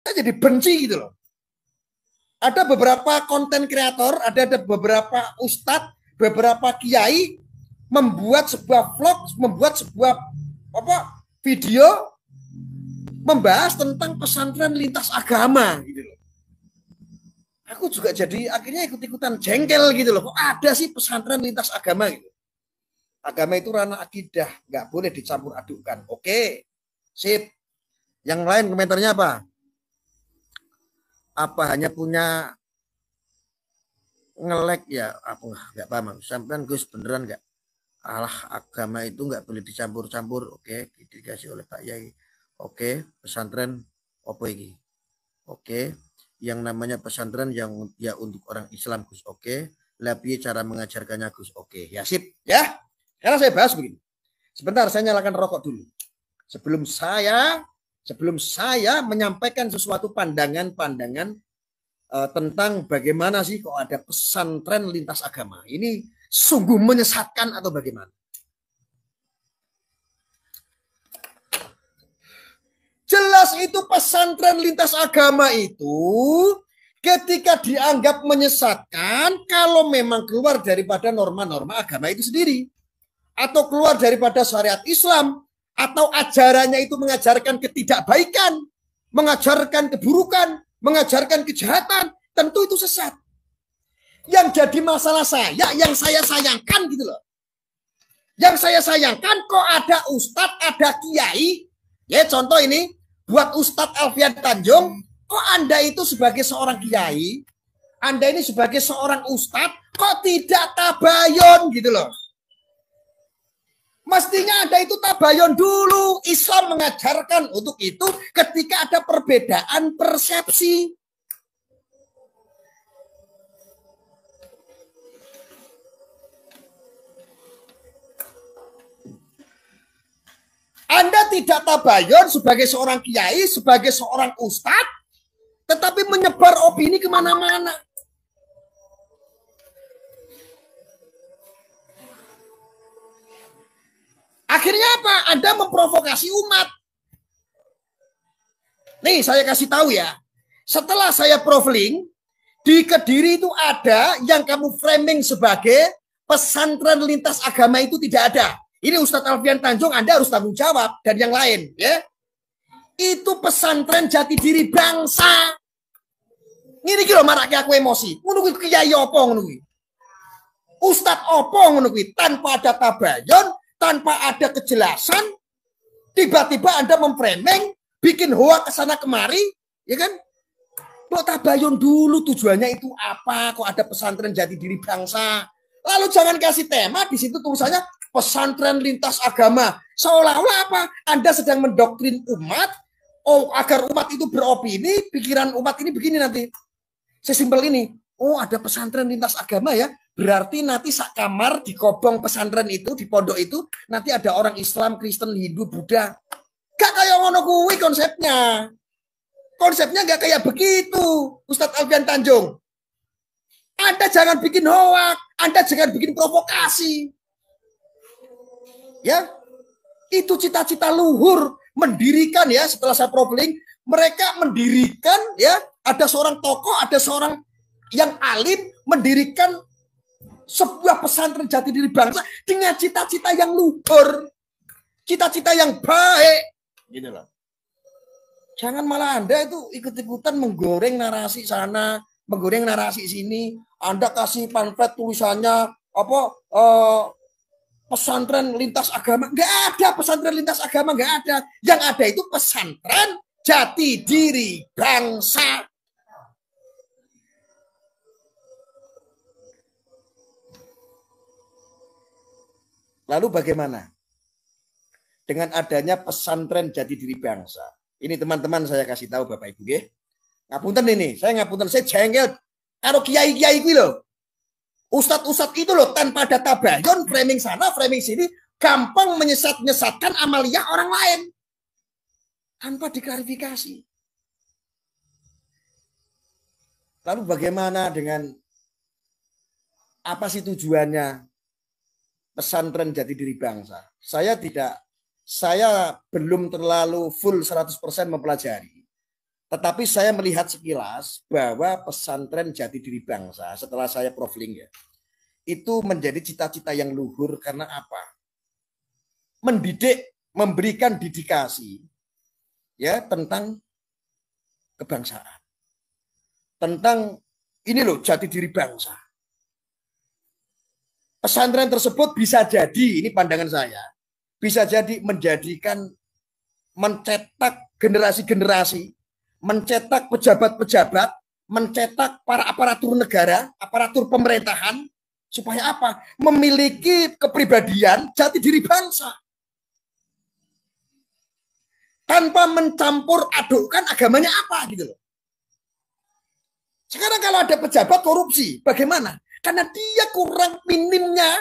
Saya jadi benci gitu loh. Ada beberapa konten kreator, ada beberapa ustadz, beberapa kiai membuat sebuah vlog, membuat sebuah video membahas tentang pesantren lintas agama gitu loh. Aku juga jadi akhirnya ikut-ikutan jengkel gitu loh. Kok ada sih pesantren lintas agama gitu. Agama itu ranah akidah, nggak boleh dicampur adukkan. Oke, sip. Yang lain komentarnya apa? Apa hanya punya ngelek ya? Apa nggak paham? Sampai Gus beneran nggak? Allah, agama itu nggak boleh dicampur-campur. Oke, dikasih oleh Pak Yai. Oke, pesantren apa ini? Oke, yang namanya pesantren yang ya untuk orang Islam Gus. Oke, lebih cara mengajarkannya Gus. Oke, ya sip ya. Sekarang saya bahas begini. Sebentar, saya nyalakan rokok dulu. Sebelum saya menyampaikan sesuatu pandangan-pandangan tentang bagaimana sih kok ada pesantren lintas agama. Ini sungguh menyesatkan atau bagaimana? Jelas itu pesantren lintas agama itu ketika dianggap menyesatkan kalau memang keluar daripada norma-norma agama itu sendiri. Atau keluar daripada syariat Islam. Atau ajarannya itu mengajarkan ketidakbaikan, mengajarkan keburukan, mengajarkan kejahatan, tentu itu sesat. Yang jadi masalah saya, yang saya sayangkan gitu loh. Yang saya sayangkan kok ada ustadz, ada kiai, ya contoh ini, buat Ustadz Alfian Tanjung, kok Anda itu sebagai seorang kiai, Anda ini sebagai seorang ustadz, kok tidak tabayun gitu loh. Mestinya Anda itu tabayun dulu. Islam mengajarkan untuk itu ketika ada perbedaan persepsi. Anda tidak tabayun sebagai seorang kiai, sebagai seorang ustadz, tetapi menyebar opini kemana-mana. Akhirnya apa? Anda memprovokasi umat. Nih saya kasih tahu ya. Setelah saya profiling, di Kediri itu ada yang kamu framing sebagai pesantren lintas agama itu tidak ada. Ini Ustadz Alfian Tanjung, Anda harus tanggung jawab dan yang lain. Ya, itu pesantren jati diri bangsa. Ini kira maraknya aku emosi. Menunggu kiai opong menunggu. Ustadz opong menunggu tanpa ada tabayun, tanpa ada kejelasan, tiba-tiba Anda memframing, bikin hoak ke sana kemari, ya kan? Kok tabayun dulu tujuannya itu apa? Kok ada pesantren jati diri bangsa? Lalu jangan kasih tema di situ tulisannya pesantren lintas agama. Seolah-olah apa? Anda sedang mendoktrin umat, agar umat itu beropini, pikiran umat ini begini nanti. Sesimpel ini. Oh, ada pesantren lintas agama ya. Berarti nanti sak kamar di kobong pesantren itu, di pondok itu, nanti ada orang Islam, Kristen, Hindu, Buddha. Gak kayak ngono kuwi konsepnya. Konsepnya gak kayak begitu, Ustadz Alfian Tanjung. Anda jangan bikin hoak, Anda jangan bikin provokasi. Ya, itu cita-cita luhur mendirikan ya. Setelah saya profiling, mereka mendirikan ya. Ada seorang tokoh, ada seorang yang alim mendirikan sebuah pesantren jati diri bangsa dengan cita-cita yang luhur, cita-cita yang baik, gitu loh. Jangan malah Anda itu ikut-ikutan menggoreng narasi sana, menggoreng narasi sini. Anda kasih pamflet tulisannya apa? Pesantren lintas agama. Nggak ada pesantren lintas agama, nggak ada. Yang ada itu pesantren jati diri bangsa. Lalu bagaimana dengan adanya pesantren jati diri bangsa? Ini teman-teman saya kasih tahu Bapak Ibu ya. Ngapunten ini, saya jengkel karo kiai-kiai kuwi lho. Ustadz-ustadz itu loh tanpa ada tabayun, framing sana, framing sini, gampang menyesatkan amalia orang lain tanpa diklarifikasi. Lalu bagaimana dengan apa sih tujuannya pesantren jati diri bangsa? Saya belum terlalu full 100% mempelajari. Tetapi saya melihat sekilas bahwa pesantren Jati Diri Bangsa setelah saya profiling ya, itu menjadi cita-cita yang luhur karena apa? Mendidik, memberikan didikasi ya tentang kebangsaan. Tentang ini loh jati diri bangsa. Pesantren tersebut bisa jadi, ini pandangan saya, bisa jadi mencetak generasi-generasi, mencetak pejabat-pejabat, mencetak para aparatur negara, aparatur pemerintahan, supaya apa? Memiliki kepribadian jati diri bangsa. Tanpa mencampur adukkan agamanya apa gitu loh. Sekarang kalau ada pejabat korupsi, bagaimana? Karena dia kurang minimnya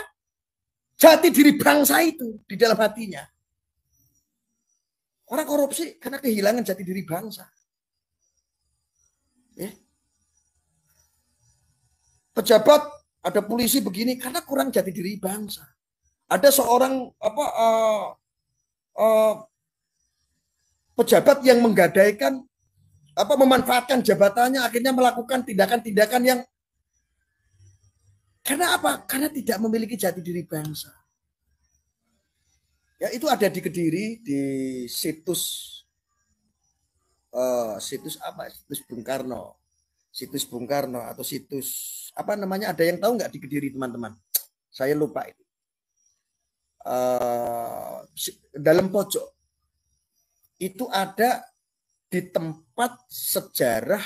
jati diri bangsa itu di dalam hatinya. Orang korupsi karena kehilangan jati diri bangsa. Ya. Pejabat, ada polisi begini karena kurang jati diri bangsa. Ada seorang pejabat yang menggadaikan memanfaatkan jabatannya akhirnya melakukan tindakan-tindakan yang karena apa? Karena tidak memiliki jati diri bangsa. Ya itu ada di Kediri di situs apa? Situs Bung Karno. Situs Bung Karno atau situs apa namanya? Ada yang tahu nggak di Kediri teman-teman? Saya lupa itu. Dalam pojok itu ada di tempat sejarah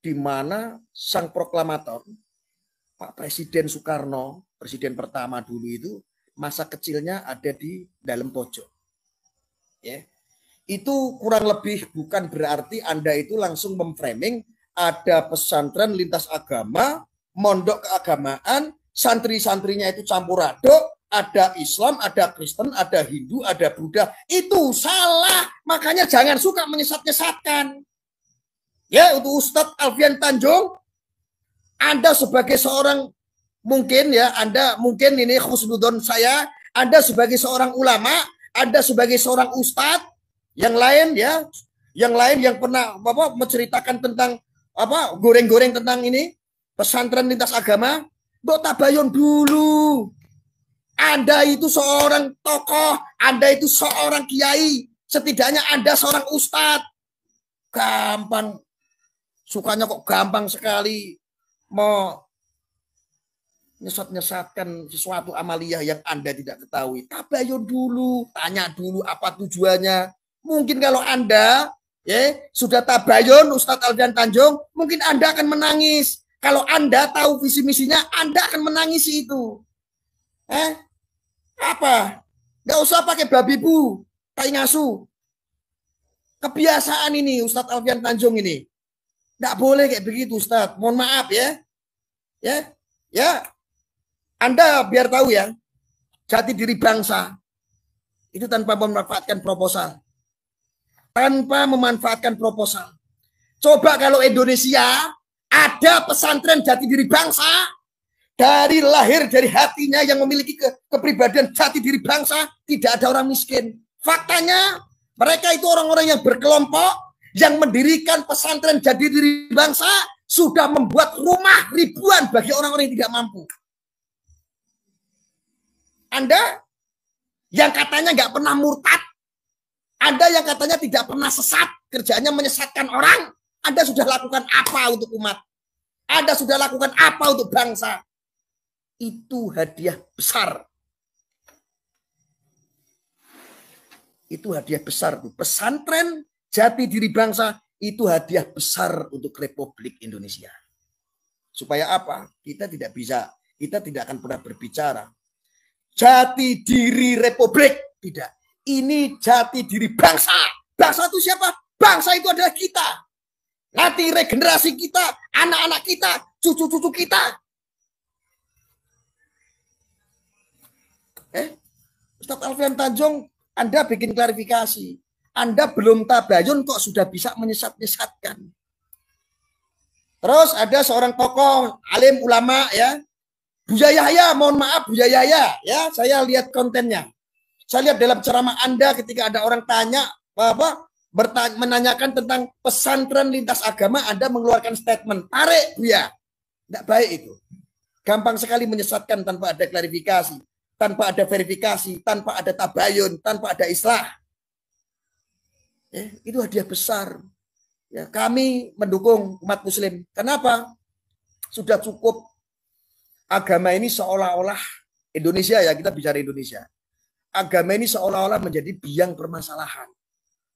di mana sang proklamator Pak Presiden Soekarno, presiden pertama dulu itu masa kecilnya ada di dalam pojok. Ya. Itu kurang lebih bukan berarti Anda itu langsung memframing ada pesantren lintas agama, mondok keagamaan, santri-santrinya itu campur aduk, ada Islam, ada Kristen, ada Hindu, ada Buddha. Itu salah. Makanya jangan suka menyesat-nyesatkan. Ya, untuk Ustadz Alfian Tanjung, Anda sebagai seorang, mungkin ya, Anda mungkin ini khusnudon saya, Anda sebagai seorang ulama, Anda sebagai seorang ustadz, yang lain ya, yang lain yang pernah menceritakan tentang goreng-goreng tentang ini, pesantren lintas agama, mbok tabayun dulu. Anda itu seorang tokoh, Anda itu seorang kiai, setidaknya Anda seorang ustadz. Gampang, sukanya kok gampang sekali mau nyesat-nyesatkan sesuatu amaliyah yang Anda tidak ketahui. Tabayun dulu, tanya dulu apa tujuannya. Mungkin kalau Anda sudah tabayun Ustadz Alfian Tanjung, mungkin Anda akan menangis. Kalau Anda tahu visi misinya, Anda akan menangisi itu. Apa? Gak usah pakai babi bu, tai ngasu. Kebiasaan ini Ustadz Alfian Tanjung ini. Gak boleh kayak begitu Ustadz. Mohon maaf ya. Ya. Anda biar tahu ya. Jati diri bangsa. Itu tanpa memanfaatkan proposal. Tanpa memanfaatkan proposal. Coba kalau Indonesia ada pesantren jati diri bangsa. Dari lahir, dari hatinya yang memiliki kepribadian jati diri bangsa, tidak ada orang miskin. Faktanya, mereka itu orang-orang yang berkelompok, yang mendirikan pesantren jati diri bangsa, sudah membuat rumah ribuan bagi orang-orang yang tidak mampu. Anda yang katanya nggak pernah murtad, Anda yang katanya tidak pernah sesat, kerjanya menyesatkan orang, Anda sudah lakukan apa untuk umat? Anda sudah lakukan apa untuk bangsa? Itu hadiah besar. Itu hadiah besar. Pesantren jati diri bangsa itu hadiah besar untuk Republik Indonesia. Supaya apa? Kita tidak akan pernah berbicara jati diri Republik. Tidak. Ini jati diri bangsa. Bangsa itu siapa? Bangsa itu adalah kita. Nanti regenerasi kita, anak-anak kita, cucu-cucu kita. Ustadz Alfian Tanjung, Anda bikin klarifikasi. Anda belum tabayun kok sudah bisa menyesat-nyesatkan. Terus ada seorang tokoh alim ulama ya, Buya Yahya, mohon maaf Buya Yahya ya, saya lihat kontennya. Saya lihat dalam ceramah Anda ketika ada orang tanya menanyakan tentang pesantren lintas agama, Anda mengeluarkan statement. Tarik, ya. Tidak baik itu. Gampang sekali menyesatkan tanpa ada klarifikasi, tanpa ada verifikasi, tanpa ada tabayun, tanpa ada islah. Itu hadiah besar. Ya, kami mendukung umat muslim. Kenapa? Sudah cukup agama ini seolah-olah Indonesia, ya kita bicara Indonesia. Agama ini seolah-olah menjadi biang permasalahan.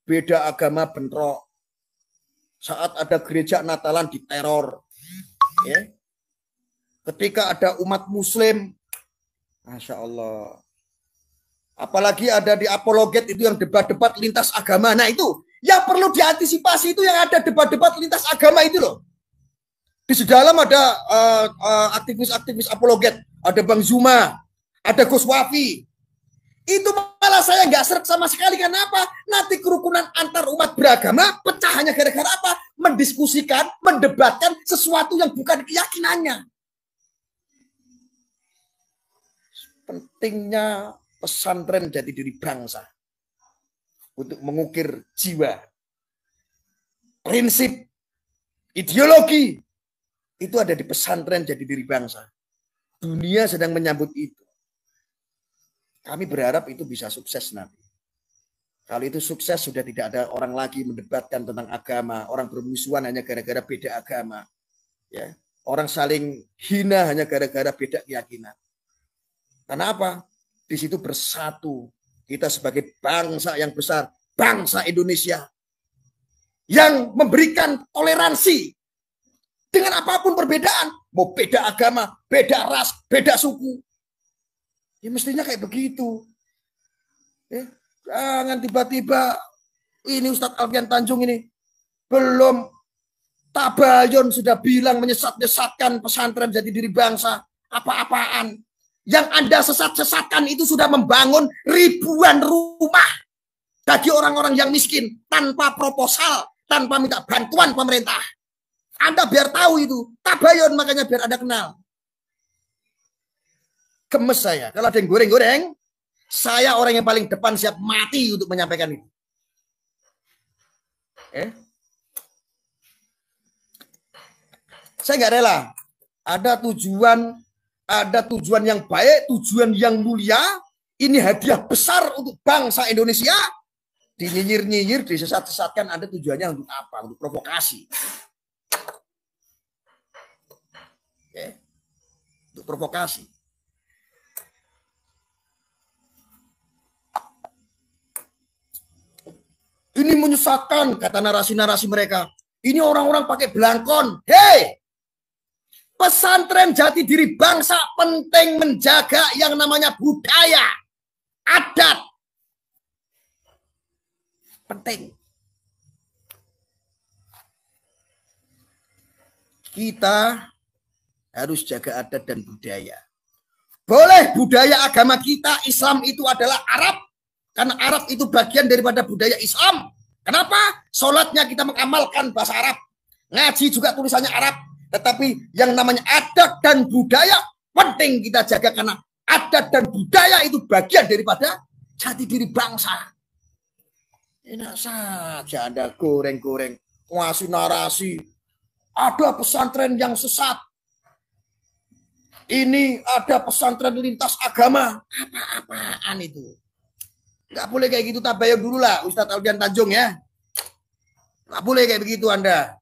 Beda agama bentrok. Saat ada gereja Natalan diteror. Ya. Ketika ada umat muslim, Masya Allah. Apalagi ada di apologet itu yang debat-debat lintas agama. Nah itu, yang perlu diantisipasi itu yang ada debat-debat lintas agama itu loh. Di dalam ada aktivis-aktivis apologet. Ada Bang Zuma, ada Gus Wafi. Itu malah saya nggak seret sama sekali. Kenapa? Nanti kerukunan antar umat beragama pecah hanya gara-gara apa? Mendiskusikan, mendebatkan sesuatu yang bukan keyakinannya. Pentingnya pesantren jati diri bangsa untuk mengukir jiwa, prinsip, ideologi itu ada di pesantren jati diri bangsa. Dunia sedang menyambut itu. Kami berharap itu bisa sukses nanti. Kalau itu sukses, sudah tidak ada orang lagi mendebatkan tentang agama. Orang bermusuhan hanya gara-gara beda agama. Ya. Orang saling hina hanya gara-gara beda keyakinan. Karena apa? Di situ bersatu. Kita sebagai bangsa yang besar. Bangsa Indonesia. Yang memberikan toleransi. Dengan apapun perbedaan. Mau beda agama, beda ras, beda suku. Ya mestinya kayak begitu. Jangan tiba-tiba ini Ustadz Alfian Tanjung ini belum tabayun sudah bilang menyesat-nyesatkan pesantren jati diri bangsa. Apa-apaan. Yang Anda sesat-sesatkan itu sudah membangun ribuan rumah bagi orang-orang yang miskin tanpa proposal, tanpa minta bantuan pemerintah. Anda biar tahu itu. Tabayun makanya biar Anda kenal. Gemes saya. Kalau ada yang goreng-goreng, saya orang yang paling depan siap mati untuk menyampaikan itu. Saya nggak rela. Ada tujuan yang baik, tujuan yang mulia. Ini hadiah besar untuk bangsa Indonesia. Dinyinyir-nyinyir, disesat-sesatkan. Ada tujuannya untuk apa? Untuk provokasi. Untuk provokasi. Ini menyesatkan, kata narasi-narasi mereka. Ini orang-orang pakai belangkon. Hei, pesantren jati diri bangsa penting menjaga yang namanya budaya, adat. Penting. Kita harus jaga adat dan budaya. Boleh budaya agama kita, Islam itu adalah Arab. Karena Arab itu bagian daripada budaya Islam. Kenapa? Sholatnya kita mengamalkan bahasa Arab. Ngaji juga tulisannya Arab. Tetapi yang namanya adat dan budaya penting kita jaga. Karena adat dan budaya itu bagian daripada jati diri bangsa. Enak saja Anda goreng-goreng. Ngasih narasi. Ada pesantren yang sesat. Ini ada pesantren lintas agama. Apa-apaan itu? Nggak boleh kayak gitu, tabayun dulu lah Ustadz Alfian Tanjung ya. Nggak boleh kayak begitu Anda.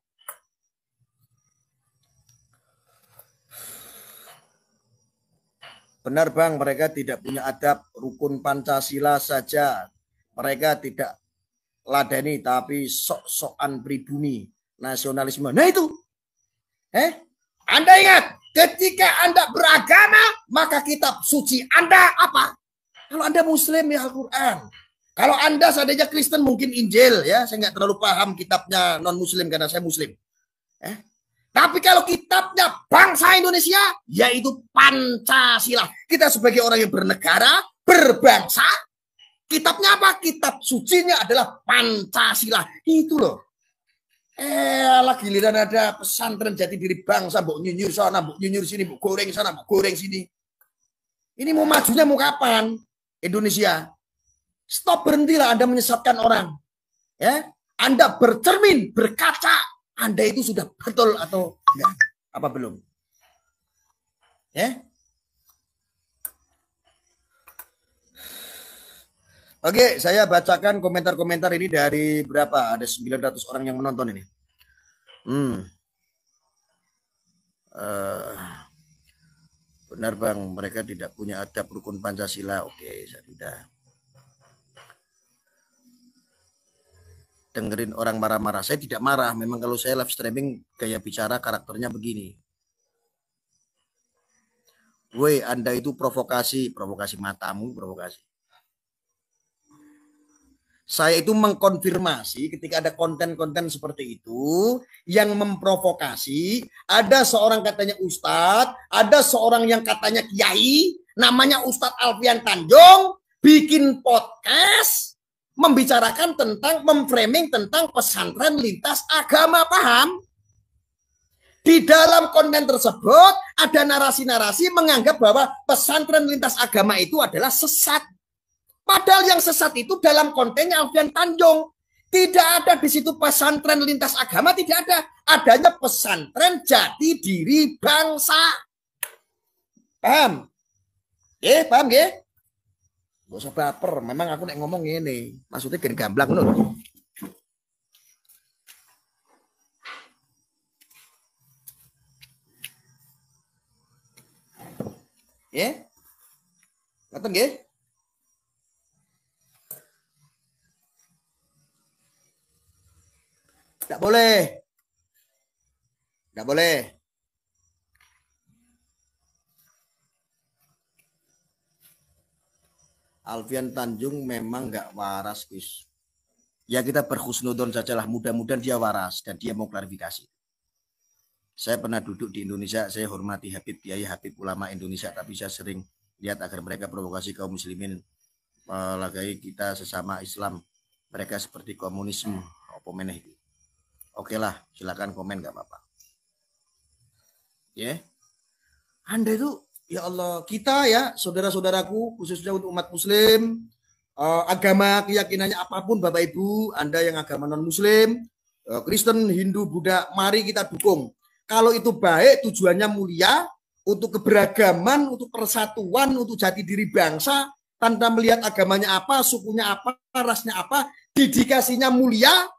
Benar Bang, mereka tidak punya adab, rukun Pancasila saja. Mereka tidak ladeni tapi sok-sokan pribumi, nasionalisme. Nah itu. Anda ingat, ketika Anda beragama, maka kitab suci Anda apa? Kalau Anda Muslim ya Al-Quran. Kalau Anda seandainya Kristen mungkin Injil ya. Saya nggak terlalu paham kitabnya non-Muslim karena saya Muslim. Tapi kalau kitabnya bangsa Indonesia, yaitu Pancasila. Kita sebagai orang yang bernegara, berbangsa, kitabnya apa? Kitab sucinya adalah Pancasila. Itu loh. Lagi giliran ada pesantren jati diri bangsa, mbok nyunyur sana, mbok nyunyur sini, mbok goreng sana, mbok goreng sini. Ini mau majunya mau kapan? Indonesia. Stop, berhentilah Anda menyesatkan orang. Ya, Anda bercermin, berkaca, Anda itu sudah betul atau enggak? Apa belum? Ya? Oke, saya bacakan komentar-komentar ini dari berapa? Ada 900 orang yang menonton ini. Benar Bang, mereka tidak punya adab rukun Pancasila. Oke, saya sudah. Dengerin orang marah-marah. Saya tidak marah. Memang kalau saya live streaming gaya bicara karakternya begini. Woi, Anda itu provokasi matamu, provokasi. Saya itu mengkonfirmasi ketika ada konten-konten seperti itu yang memprovokasi. Ada seorang katanya ustadz, ada seorang yang katanya kiai, namanya Ustadz Alfian Tanjung, bikin podcast membicarakan tentang, memframing tentang pesantren lintas agama, paham? Di dalam konten tersebut ada narasi-narasi menganggap bahwa pesantren lintas agama itu adalah sesat. Padahal yang sesat itu dalam kontennya Alfian Tanjung. Tidak ada di situ pesantren lintas agama, tidak ada. Adanya pesantren jati diri bangsa. Paham? Paham ya? Gak usah baper, memang aku nek ngomong ini. Maksudnya gini gamblang loh. Ngerti nggih? Tidak boleh. Tidak boleh. Alfian Tanjung memang nggak waras, Gus. Ya kita berhusnudon sajalah. Mudah-mudahan dia waras dan dia mau klarifikasi. Saya pernah duduk di Indonesia, saya hormati Habib Kiai Habib ulama Indonesia, tapi saya sering lihat agar mereka provokasi kaum muslimin, melagai kita sesama Islam. Mereka seperti komunisme, apa meneh itu. Oke lah, silakan komen nggak apa-apa. Ya, Anda itu, ya Allah, kita ya saudara-saudaraku, khususnya untuk umat Muslim, agama keyakinannya apapun, Bapak Ibu, Anda yang agama non Muslim, Kristen, Hindu, Buddha, mari kita dukung. Kalau itu baik, tujuannya mulia, untuk keberagaman, untuk persatuan, untuk jati diri bangsa, tanpa melihat agamanya apa, sukunya apa, rasnya apa, dedikasinya mulia,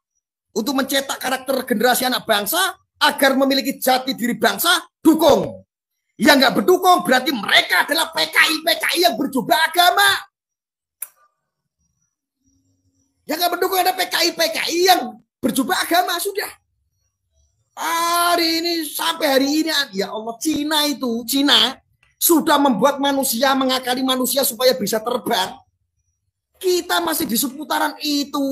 untuk mencetak karakter generasi anak bangsa, agar memiliki jati diri bangsa, dukung. Yang nggak berdukung, berarti mereka adalah PKI yang berjubah agama. Yang nggak berdukung ada PKI yang berjubah agama, sudah. Hari ini sampai hari ini ya Allah, Cina sudah membuat manusia, mengakali manusia supaya bisa terbang. Kita masih di seputaran itu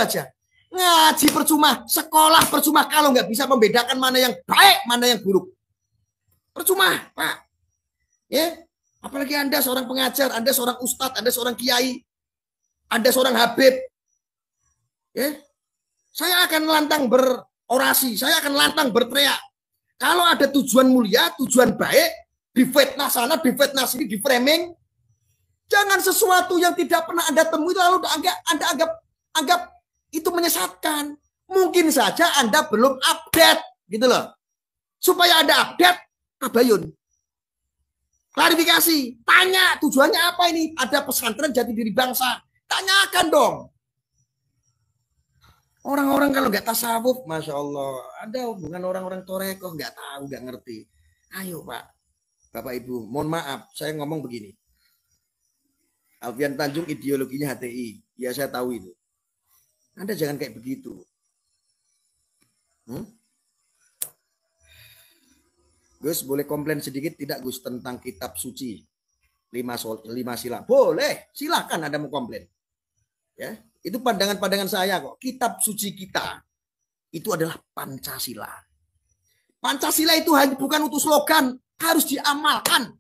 aja. Ngaji percuma, sekolah percuma kalau nggak bisa membedakan mana yang baik, mana yang buruk. Percuma, Pak. Ya, apalagi Anda seorang pengajar, Anda seorang ustadz, Anda seorang kiai, Anda seorang habib. Ya. Saya akan lantang orasi, saya akan lantang berteriak. Kalau ada tujuan mulia, tujuan baik, difitnah sana, difitnah sini, di framing. Jangan sesuatu yang tidak pernah Anda temui lalu Anda anggap itu menyesatkan. Mungkin saja Anda belum update, gitu loh. Supaya Anda update, tabayun. Klarifikasi, tanya tujuannya apa ini? Ada pesantren jati diri bangsa. Tanyakan dong. Orang-orang kalau nggak tasawuf, Masya Allah, ada hubungan orang-orang torekoh, nggak tahu, nggak ngerti. Ayo Pak, Bapak Ibu, mohon maaf, saya ngomong begini. Alfian Tanjung ideologinya HTI, ya saya tahu itu. Anda jangan kayak begitu. Gus, boleh komplain sedikit tidak Gus tentang kitab suci 5 sila? Boleh, silakan Anda mau komplain. Ya. Itu pandangan-pandangan saya kok. Kitab suci kita itu adalah Pancasila. Pancasila itu hanya bukan untuk slogan, harus diamalkan.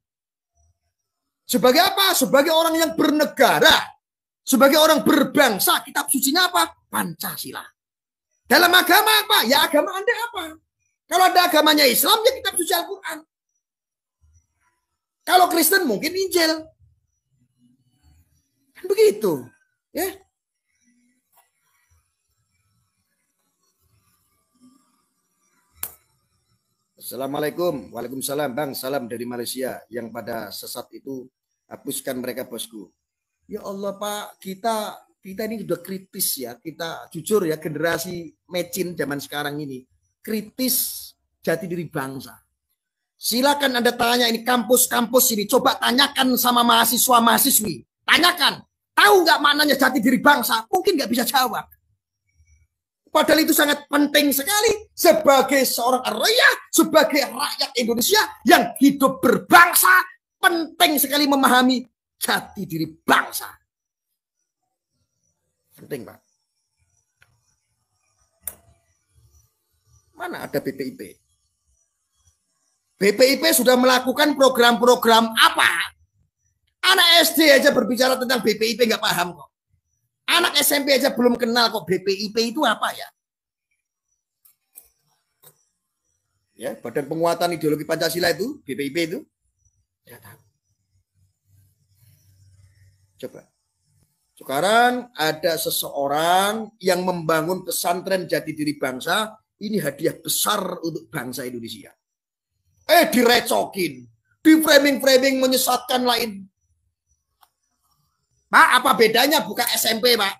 Sebagai apa? Sebagai orang yang bernegara, sebagai orang berbangsa, kitab sucinya apa? Pancasila. Dalam agama apa? Ya agama Anda apa? Kalau ada agamanya Islam, ya kitab suci Al-Quran. Kalau Kristen mungkin Injil. Kan begitu. Ya. Assalamualaikum. Waalaikumsalam Bang. Salam dari Malaysia. Yang pada sesat itu hapuskan mereka bosku. Ya Allah Pak, kita ini sudah kritis ya. Kita jujur ya, generasi mecin zaman sekarang ini kritis jati diri bangsa. Silakan Anda tanya ini kampus-kampus ini, coba tanyakan sama mahasiswa-mahasiswi. Tanyakan, tahu nggak maknanya jati diri bangsa? Mungkin nggak bisa jawab. Padahal itu sangat penting sekali sebagai seorang rakyat, sebagai rakyat Indonesia yang hidup berbangsa, penting sekali memahami jati diri bangsa. Penting, Pak. Mana ada BPIP? BPIP sudah melakukan program-program apa? Anak SD aja berbicara tentang BPIP nggak paham kok. Anak SMP aja belum kenal kok BPIP itu apa ya? Ya, Badan Penguatan Ideologi Pancasila itu, BPIP itu. Ya, tahu. Coba. Sekarang ada seseorang yang membangun pesantren jati diri bangsa, ini hadiah besar untuk bangsa Indonesia. Direcokin, di framing-framing menyesatkan lain. Pak, apa bedanya buka SMP, Pak?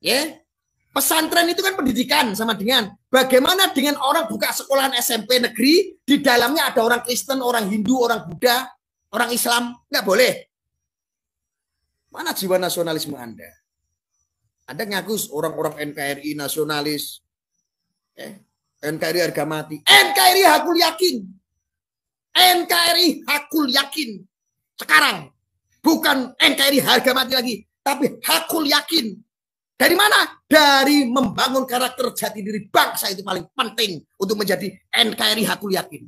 Ya, pesantren itu kan pendidikan sama dengan bagaimana dengan orang buka sekolahan SMP negeri, di dalamnya ada orang Kristen, orang Hindu, orang Buddha, orang Islam, nggak boleh. Mana jiwa nasionalisme Anda? Anda ngaku orang-orang NKRI nasionalis, NKRI harga mati, NKRI hakul yakin, NKRI hakul yakin sekarang. Bukan NKRI harga mati lagi, tapi hakul yakin. Dari mana? Dari membangun karakter jati diri bangsa itu paling penting untuk menjadi NKRI hakul yakin.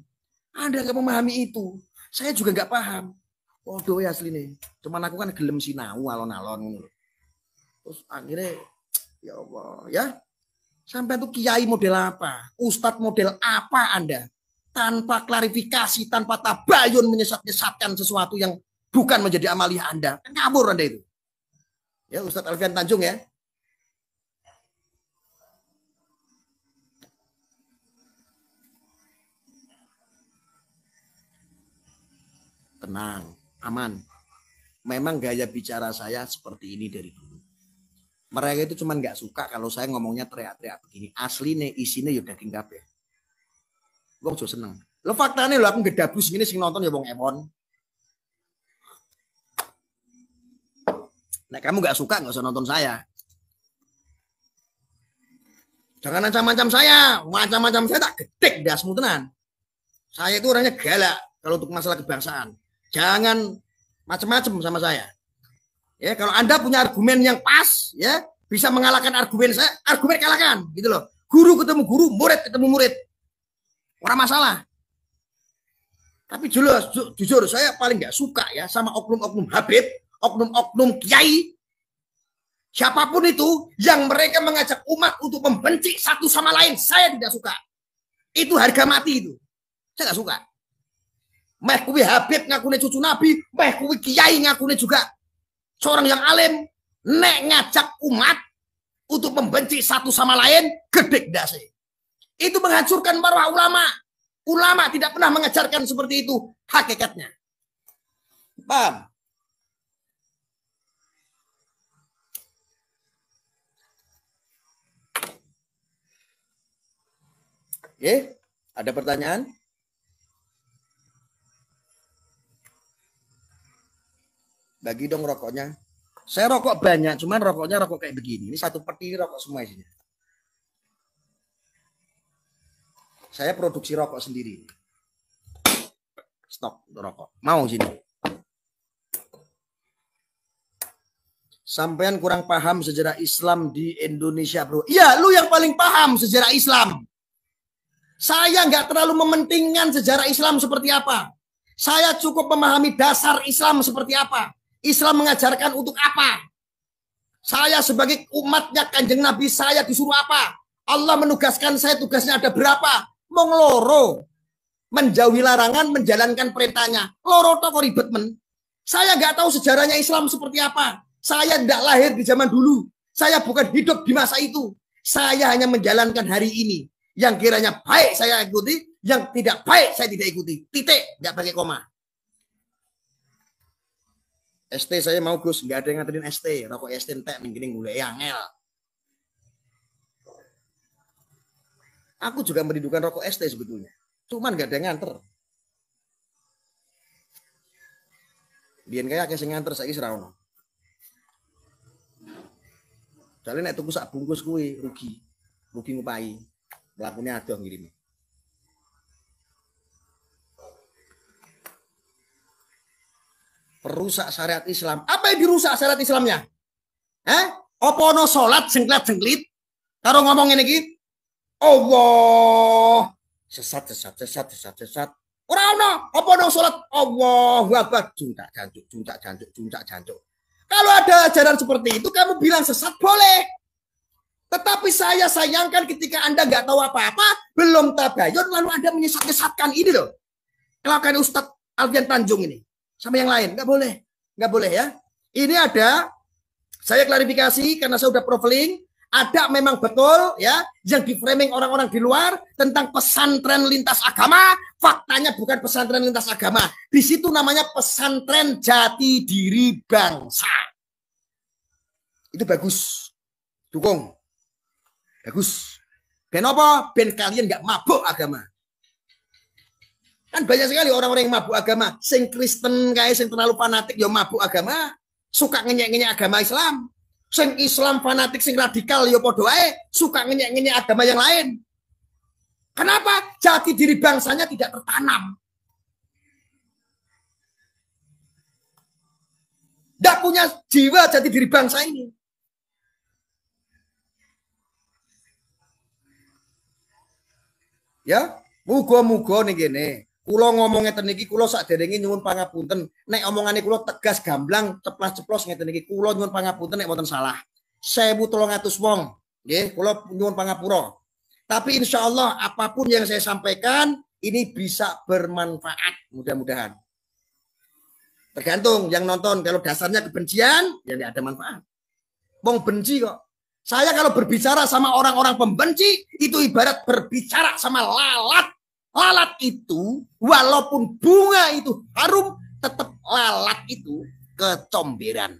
Anda nggak memahami itu, saya juga nggak paham. Waduh ya asli nih, cuman aku kan gelem sinau alon-alon. Terus akhirnya, ya Allah, ya sampai tuh kiai model apa, ustadz model apa Anda? Tanpa klarifikasi, tanpa tabayun menyesatkan sesuatu yang bukan menjadi amalia Anda. Ngabur Anda itu. Ya Ustadz Alfian Tanjung ya. Tenang, aman. Memang gaya bicara saya seperti ini dari dulu. Mereka itu cuma nggak suka kalau saya ngomongnya teriak-teriak begini. Asli nih isinya ya daging kabeh. Wong jo seneng. Lo faktanya lo aku gedabus gini sing nonton ya wong emon. Nah, kamu nggak suka nggak usah nonton saya. Jangan macam-macam saya, macam-macam saya tak gedek dasmu tenan. Saya itu orangnya galak kalau untuk masalah kebangsaan. Jangan macam-macam sama saya. Ya, kalau Anda punya argumen yang pas, ya bisa mengalahkan argumen saya, argumen kalahkan, gitu loh. Guru ketemu guru, murid ketemu murid, orang masalah. Tapi jelas, jujur saya paling nggak suka ya sama oknum-oknum Habib, oknum-oknum kiai, siapapun itu yang mereka mengajak umat untuk membenci satu sama lain, saya tidak suka. Itu harga mati itu, saya nggak suka. Meh kuwi Habib ngakune cucu Nabi, meh kuwi kiai ngakune juga seorang yang alim, nek ngajak umat untuk membenci satu sama lain, gedek dase. Itu menghancurkan marwah ulama. Ulama tidak pernah mengajarkan seperti itu hakikatnya. Paham? Oke, ada pertanyaan? Bagi dong rokoknya. Saya rokok banyak, cuman rokoknya rokok kayak begini. Ini satu peti rokok semua isinya. Saya produksi rokok sendiri. Stok rokok. Mau sini. Sampean kurang paham sejarah Islam di Indonesia, bro. Iya, lu yang paling paham sejarah Islam. Saya nggak terlalu mementingkan sejarah Islam seperti apa. Saya cukup memahami dasar Islam seperti apa. Islam mengajarkan untuk apa. Saya sebagai umatnya Kanjeng Nabi, saya disuruh apa. Allah menugaskan saya, tugasnya ada berapa. Mengloro, menjauhi larangan, menjalankan perintahnya. Loro toko ribet men. Saya nggak tahu sejarahnya Islam seperti apa. Saya tidak lahir di zaman dulu. Saya bukan hidup di masa itu. Saya hanya menjalankan hari ini. Yang kiranya baik saya ikuti, Yang tidak baik saya tidak ikuti. Titik, nggak pakai koma. ST saya mau Gus, nggak ada yang nganterin ST. Rokok ST entek mending gule angel. Aku juga merindukan rokok ST sebetulnya. Cuman nggak ada yang nganter. Biyen kayak akeh sing nganter saiki ora ono. Jale nek tuku sak bungkus kuwi rugi. Rugi ngupahi. Mlakune adoh ngirim. Perusak syariat Islam. Apa yang dirusak syariat Islamnya? Apa ono salat jengklat-jengklit? Karo ngomong ngene iki. Allah. Sesat. Ora ono. Apa ono salat Allahu Akbar. Juncak jancuk. Kalau ada ajaran seperti itu kamu bilang sesat boleh. Tetapi saya sayangkan ketika Anda nggak tahu apa-apa, belum tabayun lalu Anda menyesat-nyesatkan ini loh. Kelakuan Ustadz Alfian Tanjung ini. Sama yang lain, nggak boleh ya. Ini ada, saya klarifikasi karena saya sudah profiling, ada memang betul ya yang di framing orang-orang di luar tentang pesantren lintas agama, faktanya bukan pesantren lintas agama. Di situ namanya pesantren jati diri bangsa. Itu bagus, dukung, bagus. Ben apa? Ben kalian nggak mabuk agama. Kan banyak sekali orang-orang yang mabuk agama. Sing Kristen kayak sing terlalu fanatik ya mabuk agama. Suka ngenyek-ngenyek agama Islam. Sing Islam fanatik sing radikal ya padha ae suka ngenyek-ngenyek agama yang lain. Kenapa? Jati diri bangsanya tidak tertanam. Tidak punya jiwa jati diri bangsa ini. Ya, muga-muga nih gini. Kulo ngomongnya teniki, kulo sakderenge nyuwun pangapunten. Nek omongane kulo tegas gamblang, ceplas-ceplos ngeten iki. Kulo nyuwun pangapunten nek wonten salah. 1.300 wong, nggih, kulo nyuwun pangapura. Tapi insya Allah apapun yang saya sampaikan ini bisa bermanfaat, mudah-mudahan. Tergantung yang nonton. Kalau dasarnya kebencian, ya tidak ada manfaat. Wong benci kok. Saya kalau berbicara sama orang-orang pembenci itu ibarat berbicara sama lalat. Lalat itu walaupun bunga itu harum tetap lalat itu kecomberan.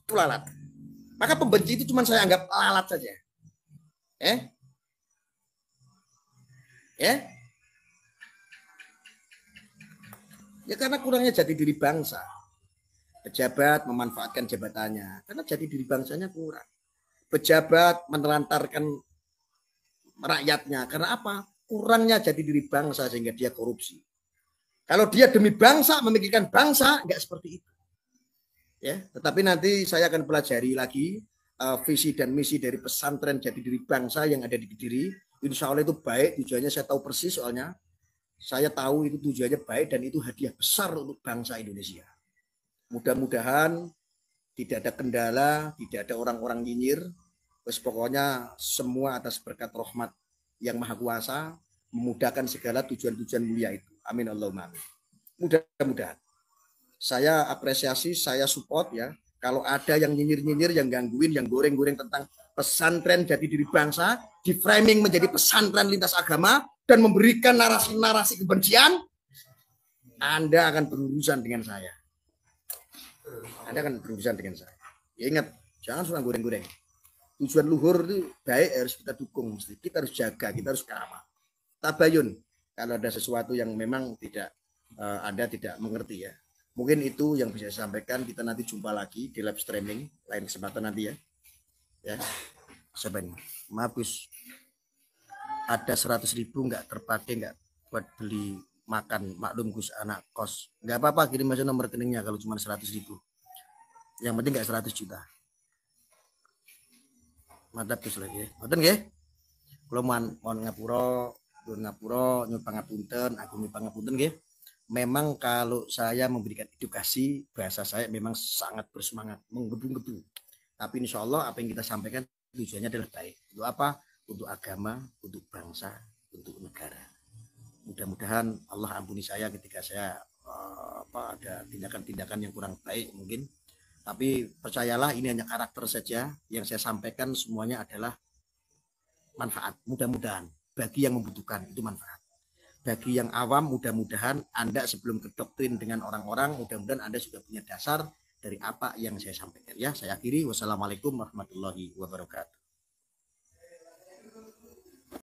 Itu lalat. Maka pembenci itu cuma saya anggap lalat saja. Ya karena kurangnya jati diri bangsa. Pejabat memanfaatkan jabatannya karena jati diri bangsanya kurang. Pejabat menelantarkan rakyatnya karena apa? Kurangnya jati diri bangsa sehingga dia korupsi. Kalau dia demi bangsa, memikirkan bangsa, enggak seperti itu. Ya, tetapi nanti saya akan pelajari lagi visi dan misi dari pesantren jati diri bangsa yang ada di Kediri. Insya Allah itu baik, tujuannya saya tahu persis soalnya. Saya tahu itu tujuannya baik dan itu hadiah besar untuk bangsa Indonesia. Mudah-mudahan tidak ada kendala, tidak ada orang-orang nyinyir. Terus pokoknya semua atas berkat rahmat yang maha kuasa memudahkan segala tujuan-tujuan mulia itu. Amin Allahumma amin. Mudah-mudahan. Saya apresiasi, saya support ya. Kalau ada yang nyinyir-nyinyir, yang gangguin, yang goreng-goreng tentang pesantren jati diri bangsa, di framing menjadi pesantren lintas agama dan memberikan narasi-narasi kebencian, Anda akan berurusan dengan saya. Anda akan berurusan dengan saya. Ya ingat, jangan suka goreng-goreng. Tujuan luhur itu baik harus kita dukung, mesti kita harus jaga, kita harus kawal. Tabayun kalau ada sesuatu yang memang tidak Anda tidak mengerti ya. Mungkin itu yang bisa saya sampaikan. Kita nanti jumpa lagi di live streaming lain kesempatan nanti ya. Ya, sebenarnya. Maaf Gus, ada 100.000 nggak terpakai nggak buat beli makan, maklum Gus anak kos. Nggak apa-apa, kirim aja nomor rekeningnya kalau cuma 100.000. Yang penting nggak 100 juta. Mantap Gus lagi. Ngoten nggih. Kula mohon ngapura, nyuwun pangapunten, agung pangapunten nggih. Memang kalau saya memberikan edukasi, bahasa saya memang sangat bersemangat, menggebu-gebu. Tapi insya Allah apa yang kita sampaikan tujuannya adalah baik. Untuk apa? Untuk agama, untuk bangsa, untuk negara. Mudah-mudahan Allah ampuni saya ketika saya ada tindakan-tindakan yang kurang baik mungkin. Tapi percayalah ini hanya karakter saja. Yang saya sampaikan semuanya adalah manfaat. Mudah-mudahan bagi yang membutuhkan itu manfaat. bagi yang awam, mudah-mudahan Anda sebelum ke doktrin dengan orang-orang, mudah-mudahan Anda sudah punya dasar dari apa yang saya sampaikan. Ya, saya akhiri. Wassalamualaikum warahmatullahi wabarakatuh.